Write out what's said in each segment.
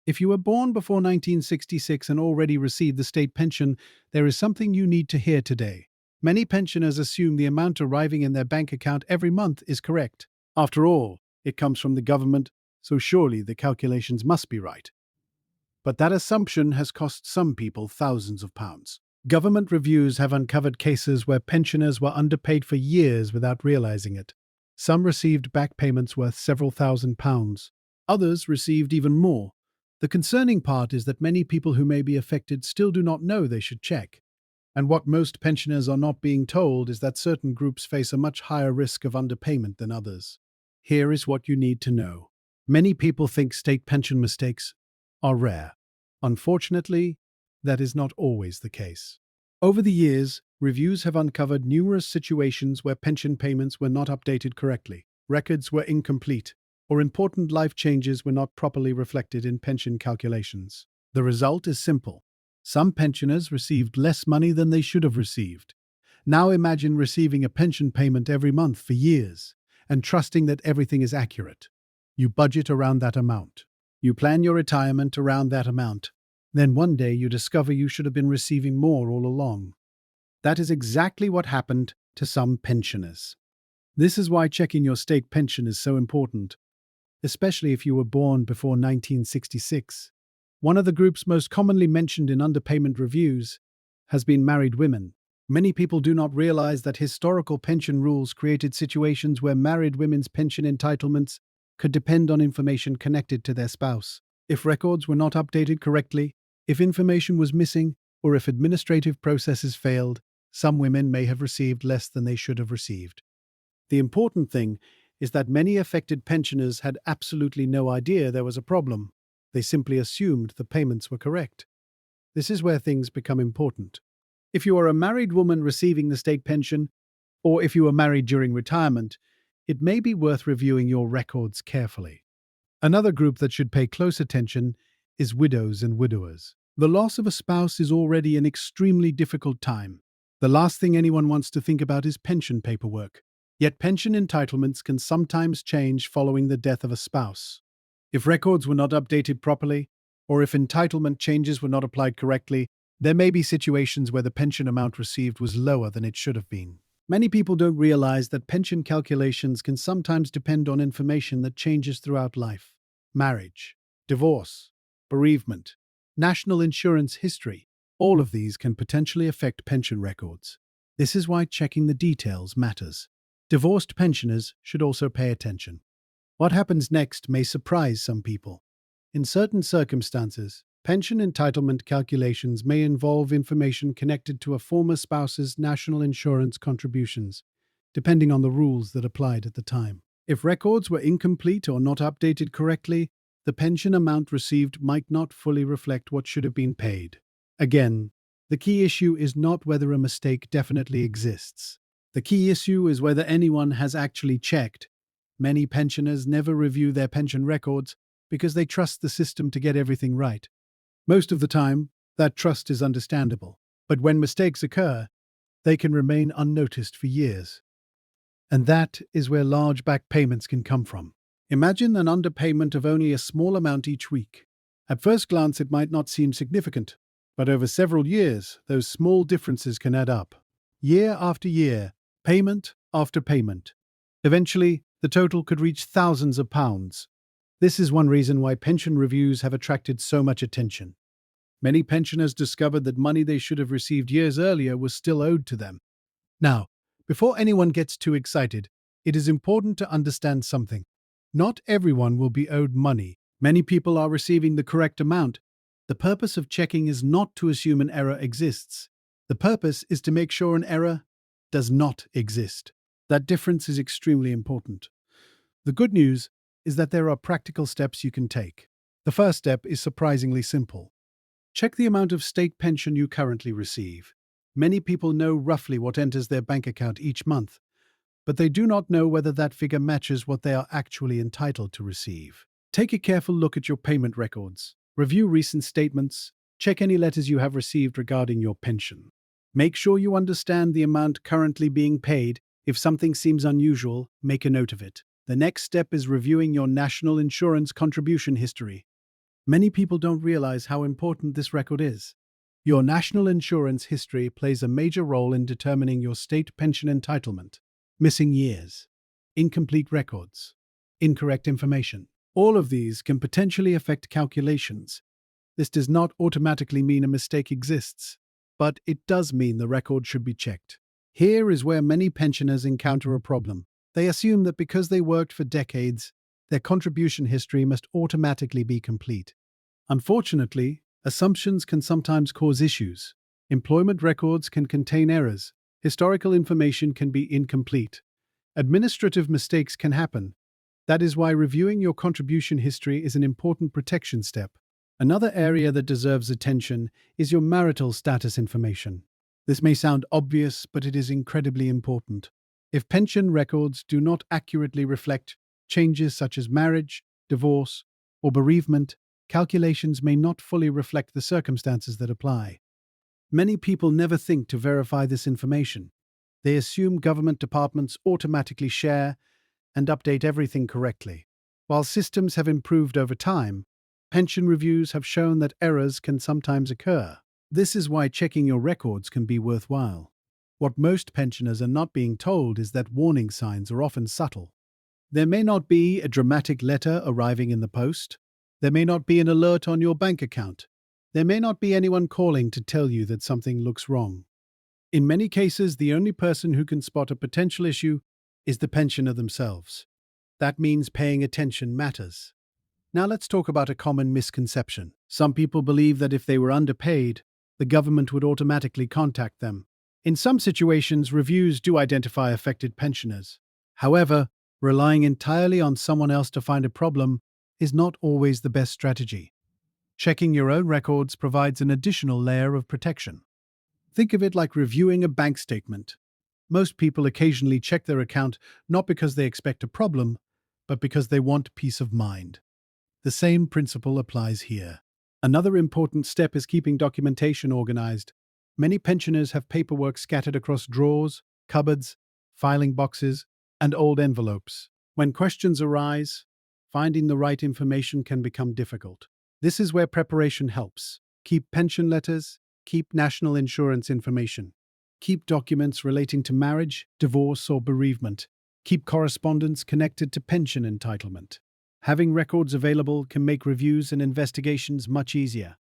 If you were born before 1966 and already received the state pension, there is something you need to hear today. Many pensioners assume the amount arriving in their bank account every month is correct. After all, it comes from the government, so surely the calculations must be right. But that assumption has cost some people thousands of pounds. Government reviews have uncovered cases where pensioners were underpaid for years without realizing it. Some received back payments worth several £1,000s. Others received even more. The concerning part is that many people who may be affected still do not know they should check. And what most pensioners are not being told is that certain groups face a much higher risk of underpayment than others. Here is what you need to know. Many people think state pension mistakes are rare. Unfortunately, that is not always the case. Over the years, reviews have uncovered numerous situations where pension payments were not updated correctly, records were incomplete, or important life changes were not properly reflected in pension calculations. The result is simple. Some pensioners received less money than they should have received. Now imagine receiving a pension payment every month for years and trusting that everything is accurate. You budget around that amount. You plan your retirement around that amount. Then one day you discover you should have been receiving more all along. That is exactly what happened to some pensioners. This is why checking your state pension is so important, especially if you were born before 1966. One of the groups most commonly mentioned in underpayment reviews has been married women. Many people do not realize that historical pension rules created situations where married women's pension entitlements could depend on information connected to their spouse. If records were not updated correctly, if information was missing, or if administrative processes failed, some women may have received less than they should have received. The important thing is that many affected pensioners had absolutely no idea there was a problem. They simply assumed the payments were correct. This is where things become important. If you are a married woman receiving the state pension, or if you are married during retirement, it may be worth reviewing your records carefully. Another group that should pay close attention is widows and widowers. The loss of a spouse is already an extremely difficult time. The last thing anyone wants to think about is pension paperwork. Yet pension entitlements can sometimes change following the death of a spouse. If records were not updated properly, or if entitlement changes were not applied correctly, there may be situations where the pension amount received was lower than it should have been. Many people don't realize that pension calculations can sometimes depend on information that changes throughout life. Marriage, divorce, bereavement, national insurance history, all of these can potentially affect pension records. This is why checking the details matters. Divorced pensioners should also pay attention. What happens next may surprise some people. In certain circumstances, pension entitlement calculations may involve information connected to a former spouse's national insurance contributions, depending on the rules that applied at the time. If records were incomplete or not updated correctly, the pension amount received might not fully reflect what should have been paid. Again, the key issue is not whether a mistake definitely exists. The key issue is whether anyone has actually checked. Many pensioners never review their pension records because they trust the system to get everything right. Most of the time, that trust is understandable. But when mistakes occur, they can remain unnoticed for years. And that is where large back payments can come from. Imagine an underpayment of only a small amount each week. At first glance, it might not seem significant, but over several years, those small differences can add up. Year after year, payment after payment. Eventually, the total could reach thousands of pounds. This is one reason why pension reviews have attracted so much attention. Many pensioners discovered that money they should have received years earlier was still owed to them. Now, before anyone gets too excited, it is important to understand something. Not everyone will be owed money. Many people are receiving the correct amount. The purpose of checking is not to assume an error exists. The purpose is to make sure an error does not exist. That difference is extremely important. The good news is that there are practical steps you can take. The first step is surprisingly simple. Check the amount of state pension you currently receive. Many people know roughly what enters their bank account each month, but they do not know whether that figure matches what they are actually entitled to receive. Take a careful look at your payment records. Review recent statements. Check any letters you have received regarding your pension. Make sure you understand the amount currently being paid. If something seems unusual, make a note of it. The next step is reviewing your national insurance contribution history. Many people don't realize how important this record is. Your national insurance history plays a major role in determining your state pension entitlement. Missing years, incomplete records, incorrect information. All of these can potentially affect calculations. This does not automatically mean a mistake exists, but it does mean the record should be checked. Here is where many pensioners encounter a problem. They assume that because they worked for decades, their contribution history must automatically be complete. Unfortunately, assumptions can sometimes cause issues. Employment records can contain errors. Historical information can be incomplete. Administrative mistakes can happen. That is why reviewing your contribution history is an important protection step. Another area that deserves attention is your marital status information. This may sound obvious, but it is incredibly important. If pension records do not accurately reflect changes such as marriage, divorce, or bereavement, calculations may not fully reflect the circumstances that apply. Many people never think to verify this information. They assume government departments automatically share and update everything correctly. While systems have improved over time, pension reviews have shown that errors can sometimes occur. This is why checking your records can be worthwhile. What most pensioners are not being told is that warning signs are often subtle. There may not be a dramatic letter arriving in the post. There may not be an alert on your bank account. There may not be anyone calling to tell you that something looks wrong. In many cases, the only person who can spot a potential issue is the pensioner themselves. That means paying attention matters. Now let's talk about a common misconception. Some people believe that if they were underpaid, the government would automatically contact them. In some situations, reviews do identify affected pensioners. However, relying entirely on someone else to find a problem is not always the best strategy. Checking your own records provides an additional layer of protection. Think of it like reviewing a bank statement. Most people occasionally check their account not because they expect a problem, but because they want peace of mind. The same principle applies here. Another important step is keeping documentation organized. Many pensioners have paperwork scattered across drawers, cupboards, filing boxes, and old envelopes. When questions arise, finding the right information can become difficult. This is where preparation helps. Keep pension letters, keep national insurance information. Keep documents relating to marriage, divorce, or bereavement. Keep correspondence connected to pension entitlement. Having records available can make reviews and investigations much easier.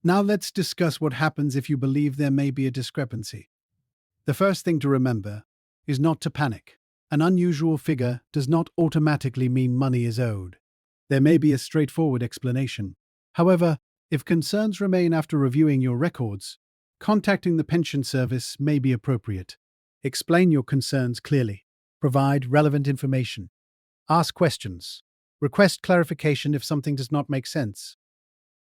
Now let's discuss what happens if you believe there may be a discrepancy. The first thing to remember is not to panic. An unusual figure does not automatically mean money is owed. There may be a straightforward explanation. However, if concerns remain after reviewing your records, contacting the pension service may be appropriate. Explain your concerns clearly. Provide relevant information. Ask questions. Request clarification if something does not make sense.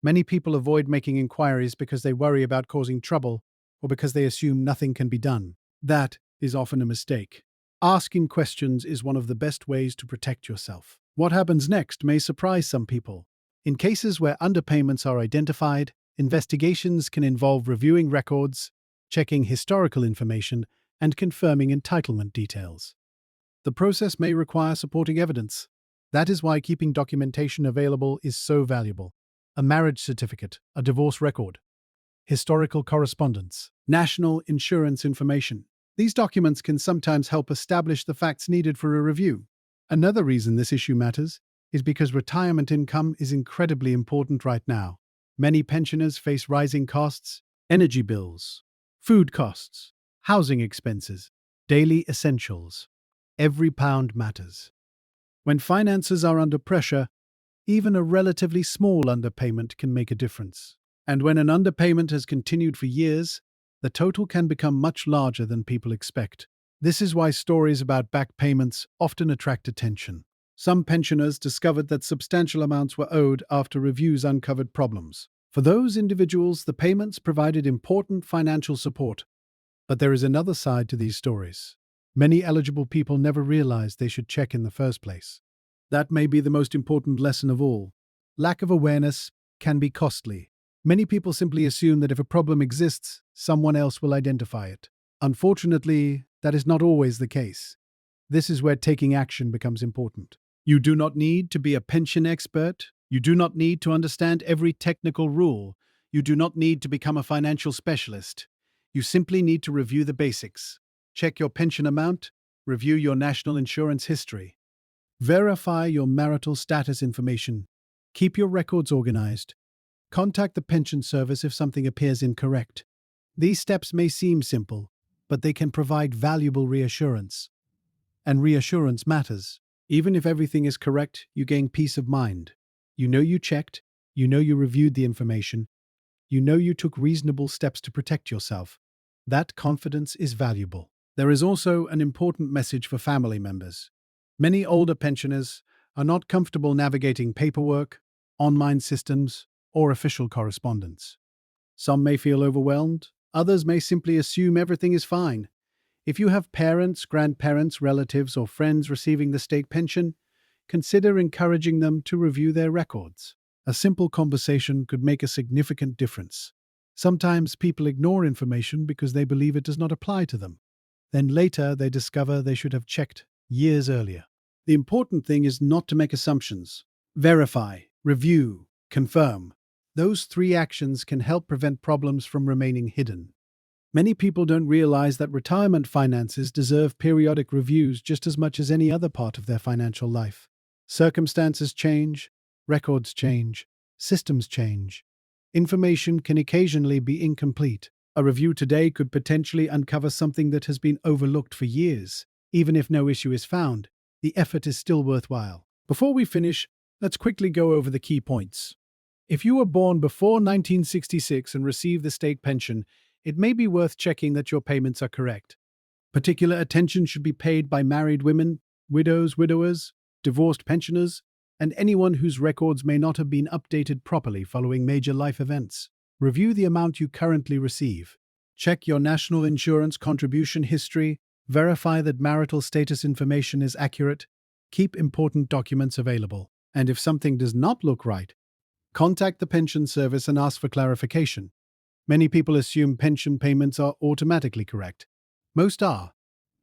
Many people avoid making inquiries because they worry about causing trouble or because they assume nothing can be done. That is often a mistake. Asking questions is one of the best ways to protect yourself. What happens next may surprise some people. In cases where underpayments are identified, investigations can involve reviewing records, checking historical information, and confirming entitlement details. The process may require supporting evidence. That is why keeping documentation available is so valuable. A marriage certificate, a divorce record, historical correspondence, national insurance information. These documents can sometimes help establish the facts needed for a review. Another reason this issue matters is because retirement income is incredibly important right now. Many pensioners face rising costs, energy bills, food costs, housing expenses, daily essentials. Every pound matters. When finances are under pressure, even a relatively small underpayment can make a difference. And when an underpayment has continued for years, the total can become much larger than people expect. This is why stories about back payments often attract attention. Some pensioners discovered that substantial amounts were owed after reviews uncovered problems. For those individuals, the payments provided important financial support. But there is another side to these stories. Many eligible people never realized they should check in the first place. That may be the most important lesson of all. Lack of awareness can be costly. Many people simply assume that if a problem exists, someone else will identify it. Unfortunately, that is not always the case. This is where taking action becomes important. You do not need to be a pension expert You do not need to understand every technical rule. You do not need to become a financial specialist. You simply need to review the basics. Check your pension amount, review your national insurance history, verify your marital status information, keep your records organized, contact the pension service if something appears incorrect. These steps may seem simple, but they can provide valuable reassurance. And reassurance matters. Even if everything is correct, you gain peace of mind. You know you checked, you know you reviewed the information, you know you took reasonable steps to protect yourself. That confidence is valuable. There is also an important message for family members. Many older pensioners are not comfortable navigating paperwork, online systems, or official correspondence. Some may feel overwhelmed, others may simply assume everything is fine. If you have parents, grandparents, relatives, or friends receiving the state pension, consider encouraging them to review their records. A simple conversation could make a significant difference. Sometimes people ignore information because they believe it does not apply to them. Then later they discover they should have checked years earlier. The important thing is not to make assumptions. Verify, review, confirm. Those three actions can help prevent problems from remaining hidden. Many people don't realize that retirement finances deserve periodic reviews just as much as any other part of their financial life. Circumstances change, records change, systems change. Information can occasionally be incomplete. A review today could potentially uncover something that has been overlooked for years. Even if no issue is found, the effort is still worthwhile. Before we finish, let's quickly go over the key points. If you were born before 1966 and received the state pension, it may be worth checking that your payments are correct. Particular attention should be paid by married women, widows, widowers, divorced pensioners, and anyone whose records may not have been updated properly following major life events. Review the amount you currently receive. Check your national insurance contribution history. Verify that marital status information is accurate. Keep important documents available. And if something does not look right, contact the pension service and ask for clarification. Many people assume pension payments are automatically correct. Most are,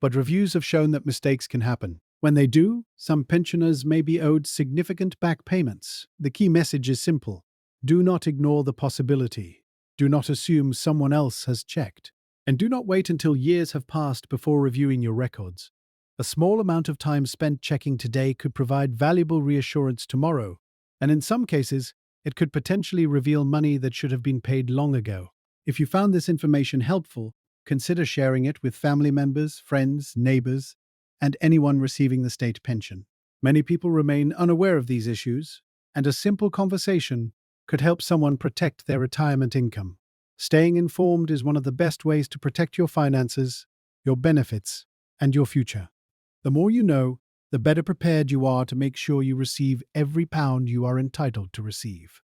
but reviews have shown that mistakes can happen. When they do, some pensioners may be owed significant back payments. The key message is simple. Do not ignore the possibility. Do not assume someone else has checked. And do not wait until years have passed before reviewing your records. A small amount of time spent checking today could provide valuable reassurance tomorrow, and in some cases, it could potentially reveal money that should have been paid long ago. If you found this information helpful, consider sharing it with family members, friends, neighbors, and anyone receiving the state pension. Many people remain unaware of these issues, and a simple conversation could help someone protect their retirement income. Staying informed is one of the best ways to protect your finances, your benefits, and your future. The more you know, the better prepared you are to make sure you receive every pound you are entitled to receive.